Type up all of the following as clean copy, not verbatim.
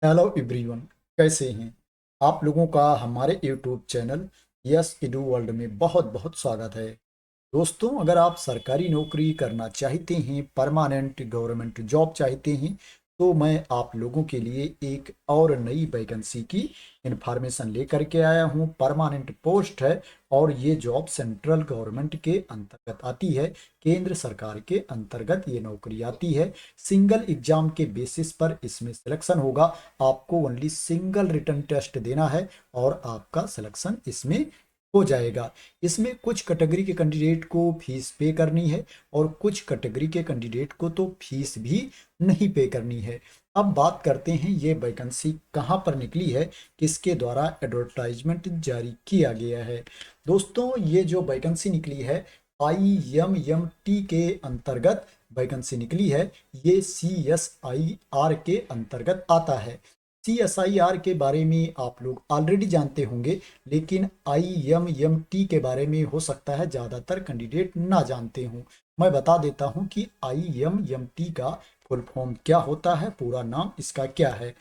Hello everyone, कैसे हैं आप लोगों का हमारे YouTube channel yes edu world में बहुत बहुत स्वागत है। दोस्तों, अगर आप सरकारी नौकरी करना चाहते हैं, परमानेंट गवर्नमेंट जॉब चाहते हैं, तो मैं आप लोगों के लिए एक और नई वैकेंसी की इंफॉर्मेशन लेकर के आया हूं। परमानेंट पोस्ट है और ये जॉब सेंट्रल गवर्नमेंट के अंतर्गत आती है। केंद्र सरकार के अंतर्गत ये नौकरी आती है। सिंगल एग्जाम के बेसिस पर इसमें सिलेक्शन होगा। आपको ओनली सिंगल रिटन टेस्ट देना है और आपका सिलेक्शन इसमें हो जाएगा। इसमें कुछ कैटेगरी के कैंडिडेट को फीस पे करनी है और कुछ कैटेगरी के कैंडिडेट को तो फीस भी नहीं पे करनी है। अब बात करते हैं ये वैकेंसी कहाँ पर निकली है, किसके द्वारा एडवर्टाइजमेंट जारी किया गया है। दोस्तों, ये जो वैकेंसी निकली है IMMT के अंतर्गत वैकेंसी निकली है। ये CSIR के अंतर्गत आता है। CSIR के बारे में आप लोग ऑलरेडी जानते होंगे, लेकिन IMMT के बारे में हो सकता है ज़्यादातर कैंडिडेट ना जानते हों। मैं बता देता हूं कि IMMT का फुल फॉर्म क्या होता है, पूरा नाम इसका क्या है।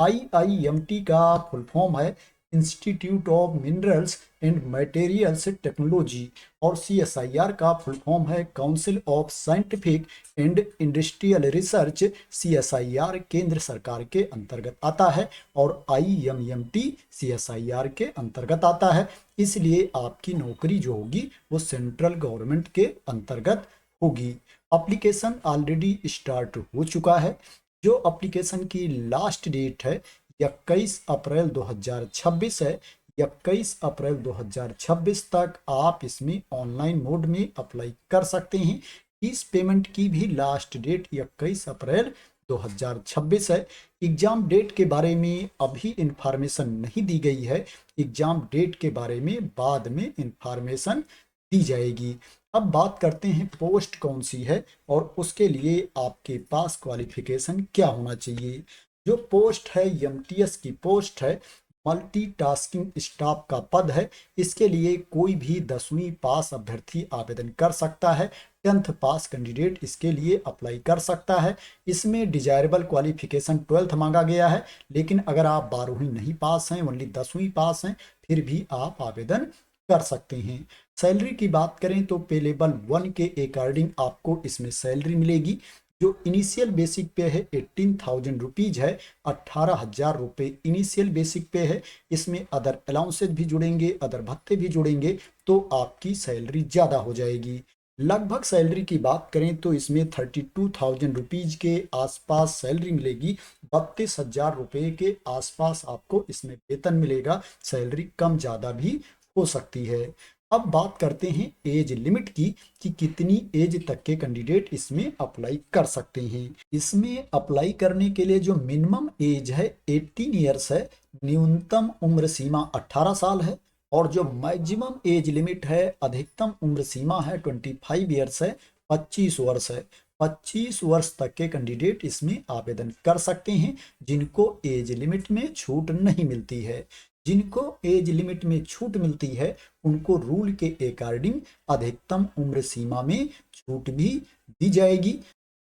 IIMT का फुल फॉर्म है institute of minerals and materials technology और CSIR का फुल फॉर्म है council of scientific and industrial research. CSIR केंद्र सरकार के अंतर्गत आता है और IMMT CSIR के अंतर्गत आता है। इसलिए आपकी नौकरी जो होगी वो सेंट्रल गवर्नमेंट के अंतर्गत होगी। एप्लीकेशन ऑलरेडी स्टार्ट हो चुका है। जो एप्लीकेशन की लास्ट डेट है 21 अप्रैल 2026 है। 21 अप्रैल 2026 तक आप इसमें ऑनलाइन मोड में अप्लाई कर सकते हैं। इस पेमेंट की भी लास्ट डेट 21 अप्रैल 2026 है। एग्जाम डेट के बारे में अभी इंफॉर्मेशन नहीं दी गई है। एग्जाम डेट के बारे में बाद में इंफॉर्मेशन दी जाएगी। अब बात करते हैं पोस्ट कौन सी है और उसके लिए आपके पास क्वालिफिकेशन क्या होना चाहिए। जो पोस्ट है MTS की पोस्ट है, मल्टीटास्किंग स्टाफ का पद है। इसके लिए कोई भी 10वीं पास अभ्यर्थी आवेदन कर सकता है। 10th पास कैंडिडेट इसके लिए अप्लाई कर सकता है। इसमें डिजायरेबल क्वालिफिकेशन 12th मांगा गया है, लेकिन अगर आप 12वीं नहीं पास हैं, ओनली 10वीं पास हैं, फिर भी आप आवेदन कर सकते हैं। सैलरी की बात करें तो पे लेवल 1 के अकॉर्डिंग आपको इसमें सैलरी मिलेगी। जो इनिशियल बेसिक पे है 18,000 रुपीज है। 18,000 रुपये इनिशियल बेसिक पे है। इसमें अदर अलाउंसेज भी जुड़ेंगे, अदर भत्ते भी जुड़ेंगे, तो आपकी सैलरी ज़्यादा हो जाएगी। लगभग सैलरी की बात करें तो इसमें 32,000 रुपीज के आसपास सैलरी मिलेगी। 32,000 रुपये के आसपास आपको इसमें वेतन मिलेगा। सैलरी कम ज़्यादा भी हो सकती है। अब बात करते हैं एज लिमिट की कि कितनी एज तक के कैंडिडेट इसमें अप्लाई कर सकते हैं। इसमें अप्लाई करने के लिए जो मिनिमम एज है 18 ईयर्स है। न्यूनतम उम्र सीमा 18 साल है और जो मैक्सिमम एज लिमिट है, अधिकतम उम्र सीमा है 25 ईयर्स है, 25 वर्ष है। 25 वर्ष तक के कैंडिडेट इसमें आवेदन कर सकते हैं जिनको एज लिमिट में छूट नहीं मिलती है। जिनको एज लिमिट में छूट मिलती है उनको रूल के अकॉर्डिंग अधिकतम उम्र सीमा में छूट भी दी जाएगी।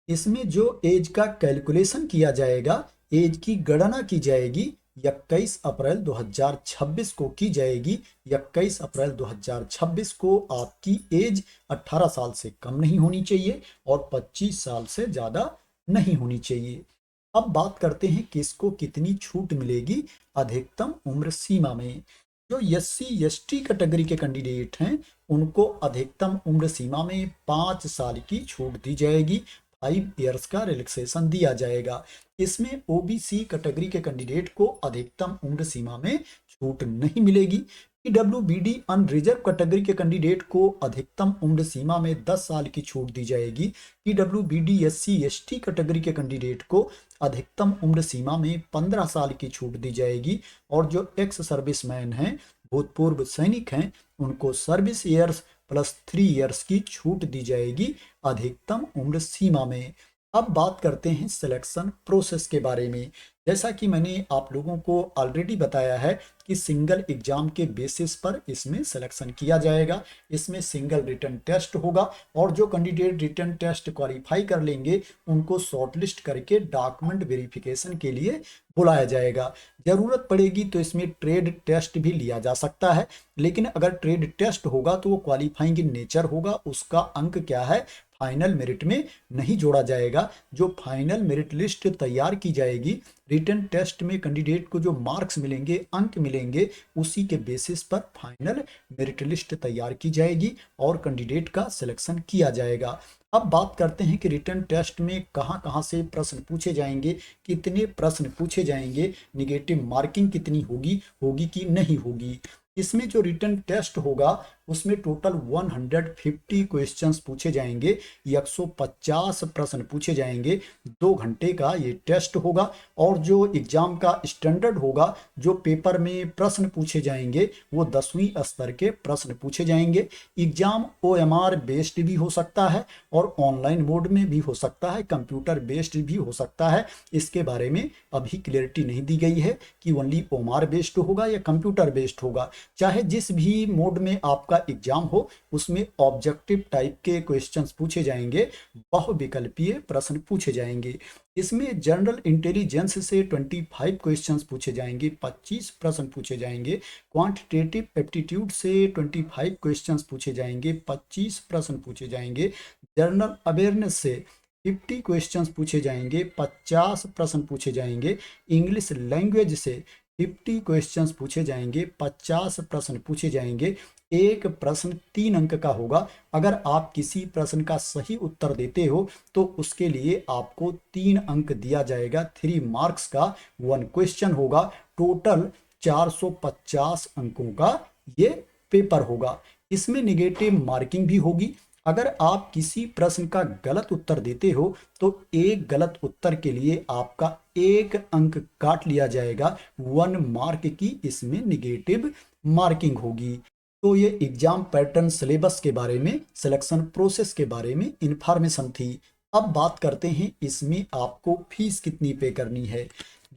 इसमें जो एज का कैलकुलेशन किया जाएगा, एज की गणना की जाएगी, 21 अप्रैल 2026 को की जाएगी। 21 अप्रैल 2026 को आपकी एज 18 साल से कम नहीं होनी चाहिए और 25 साल से ज़्यादा नहीं होनी चाहिए। अब बात करते हैं किसको कितनी छूट मिलेगी अधिकतम उम्र सीमा में। जो SC ST कैटेगरी के कैंडिडेट हैं उनको अधिकतम उम्र सीमा में 5 साल की छूट दी जाएगी। 5 ईयर्स का रिलैक्सेशन दिया जाएगा। इसमें OBC कैटेगरी के कैंडिडेट को अधिकतम उम्र सीमा में छूट नहीं मिलेगी। PWBD अनरिजर्व कैटेगरी के कैंडिडेट को अधिकतम उम्र सीमा में 10 साल की छूट दी जाएगी। PWBD SC ST कैटेगरी के कैंडिडेट को अधिकतम उम्र सीमा में 15 साल की छूट दी जाएगी और जो एक्स सर्विसमैन हैं, भूतपूर्व सैनिक हैं, उनको सर्विस ईयर्स प्लस 3 ईयर्स की छूट दी जाएगी अधिकतम उम्र सीमा में। अब बात करते हैं सिलेक्शन प्रोसेस के बारे में जैसा कि मैंने आप लोगों को ऑलरेडी बताया है कि सिंगल एग्जाम के बेसिस पर इसमें सिलेक्शन किया जाएगा। इसमें सिंगल रिटन टेस्ट होगा और जो कैंडिडेट रिटन टेस्ट क्वालिफाई कर लेंगे उनको शॉर्टलिस्ट करके डॉक्यूमेंट वेरिफिकेशन के लिए बुलाया जाएगा। जरूरत पड़ेगी तो इसमें ट्रेड टेस्ट भी लिया जा सकता है, लेकिन अगर ट्रेड टेस्ट होगा तो वो क्वालिफाइंग इन नेचर होगा, उसका अंक क्या है, फाइनल मेरिट में नहीं जोड़ा जाएगा। जो फाइनल मेरिट लिस्ट तैयार की जाएगी, रिटन टेस्ट में कैंडिडेट को जो मार्क्स मिलेंगे, अंक मिलेंगे, उसी के बेसिस पर फाइनल मेरिट लिस्ट तैयार की जाएगी और कैंडिडेट का सिलेक्शन किया जाएगा। अब बात करते हैं कि रिटन टेस्ट में कहां कहां से प्रश्न पूछे जाएंगे, कितने प्रश्न पूछे जाएंगे, निगेटिव मार्किंग कितनी होगी, होगी कि नहीं होगी। इसमें जो रिटन टेस्ट होगा उसमें टोटल 150 क्वेश्चंस पूछे जाएंगे, 150 प्रश्न पूछे जाएंगे। 2 घंटे का ये टेस्ट होगा और जो एग्जाम का स्टैंडर्ड होगा, जो पेपर में प्रश्न पूछे जाएंगे वो 10वीं स्तर के प्रश्न पूछे जाएंगे। एग्जाम OMR बेस्ड भी हो सकता है और ऑनलाइन मोड में भी हो सकता है, कंप्यूटर बेस्ड भी हो सकता है। इसके बारे में अभी क्लियरिटी नहीं दी गई है कि ओनली OMR बेस्ड होगा या कंप्यूटर बेस्ड होगा। चाहे जिस भी मोड में आपका एग्जाम हो, उसमें ऑब्जेक्टिव टाइप के क्वेश्चंस पूछे जाएंगे, बहुविकल्पीय प्रश्न पूछे जाएंगे। इसमें जनरल इंटेलिजेंस से 25 क्वेश्चंस पूछे जाएंगे, 25 प्रश्न पूछे जाएंगे। क्वांटिटेटिव एप्टीट्यूड से 25 क्वेश्चंस पूछे जाएंगे, 25 प्रश्न पूछे जाएंगे। जनरल अवेयरनेस से 50 क्वेश्चंस पूछे जाएंगे, 50 प्रश्न पूछे जाएंगे। इंग्लिश लैंग्वेज से 50 क्वेश्चंस पूछे जाएंगे, 50 प्रश्न पूछे जाएंगे। एक प्रश्न 3 अंक का होगा। अगर आप किसी प्रश्न का सही उत्तर देते हो तो उसके लिए आपको 3 अंक दिया जाएगा। 3 मार्क्स का 1 क्वेश्चन होगा। टोटल 450 अंकों का ये पेपर होगा। इसमें निगेटिव मार्किंग भी होगी। अगर आप किसी प्रश्न का गलत उत्तर देते हो तो एक गलत उत्तर के लिए आपका 1 अंक काट लिया जाएगा। 1 मार्क की इसमें निगेटिव मार्किंग होगी। तो ये एग्जाम पैटर्न, सिलेबस के बारे में, सिलेक्शन प्रोसेस के बारे में इंफॉर्मेशन थी। अब बात करते हैं इसमें आपको फीस कितनी पे करनी है।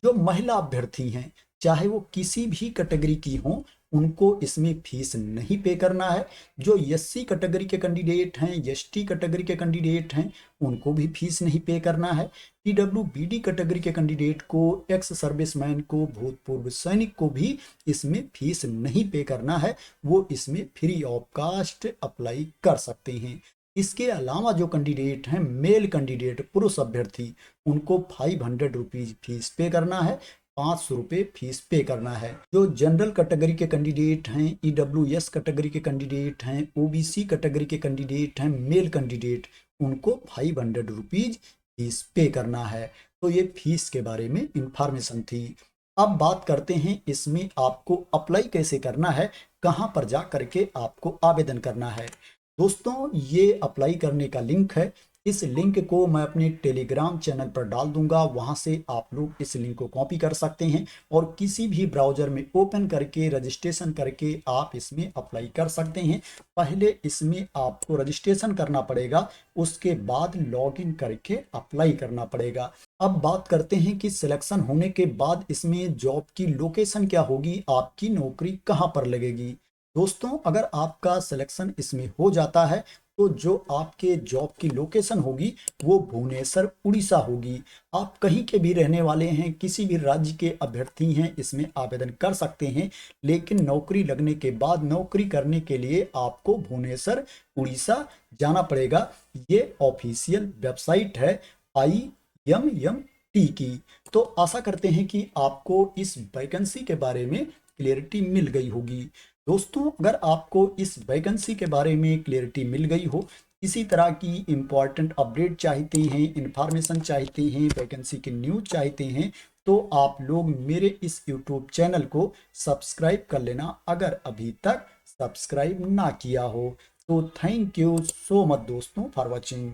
जो महिला अभ्यर्थी हैं, चाहे वो किसी भी कैटेगरी की हों, उनको इसमें फीस नहीं पे करना है। जो SC कैटेगरी के कैंडिडेट हैं, ST कैटेगरी के कैंडिडेट हैं, उनको भी फीस नहीं पे करना है। PWBD कैटेगरी के कैंडिडेट को, एक्स सर्विसमैन को, भूतपूर्व सैनिक को भी इसमें फीस नहीं पे करना है। वो इसमें फ्री ऑफ कास्ट अप्लाई कर सकते हैं। इसके अलावा जो कैंडिडेट हैं, मेल कैंडिडेट, पुरुष अभ्यर्थी, उनको 500 रुपीज फीस पे करना है, 500 रुपये फीस पे करना है। जो जनरल कैटेगरी के कैंडिडेट हैं, EWS कैटेगरी के कैंडिडेट हैं, OBC कैटेगरी के कैंडिडेट हैं, मेल कैंडिडेट, उनको 500 रुपीज फीस पे करना है। तो ये फीस के बारे में इंफॉर्मेशन थी। अब बात करते हैं इसमें आपको अप्लाई कैसे करना है, कहाँ पर जा करके आपको आवेदन करना है। दोस्तों, ये अप्लाई करने का लिंक है। इस लिंक को मैं अपने टेलीग्राम चैनल पर डाल दूंगा, वहां से आप लोग इस लिंक को कॉपी कर सकते हैं और किसी भी ब्राउजर में ओपन करके रजिस्ट्रेशन करके आप इसमें अप्लाई कर सकते हैं। पहले इसमें आपको रजिस्ट्रेशन करना पड़ेगा, उसके बाद लॉगिन करके अप्लाई करना पड़ेगा। अब बात करते हैं कि सिलेक्शन होने के बाद इसमें जॉब की लोकेशन क्या होगी, आपकी नौकरी कहाँ पर लगेगी। दोस्तों, अगर आपका सिलेक्शन इसमें हो जाता है तो जो आपके जॉब की लोकेशन होगी वो भुवनेश्वर, उड़ीसा होगी। आप कहीं के भी रहने वाले हैं, किसी भी राज्य के अभ्यर्थी हैं, इसमें आवेदन कर सकते हैं। लेकिन नौकरी लगने के बाद नौकरी करने के लिए आपको भुवनेश्वर, उड़ीसा जाना पड़ेगा। ये ऑफिशियल वेबसाइट है IMMT की। तो आशा करते हैं कि आपको इस वैकेंसी के बारे में क्लियरिटी मिल गई होगी। दोस्तों, अगर आपको इस वैकेंसी के बारे में क्लियरिटी मिल गई हो, इसी तरह की इंपॉर्टेंट अपडेट चाहते हैं, इंफॉर्मेशन चाहते हैं, वैकेंसी की न्यूज चाहते हैं, तो आप लोग मेरे इस यूट्यूब चैनल को सब्सक्राइब कर लेना, अगर अभी तक सब्सक्राइब ना किया हो। तो थैंक यू सो मच दोस्तों फॉर वॉचिंग।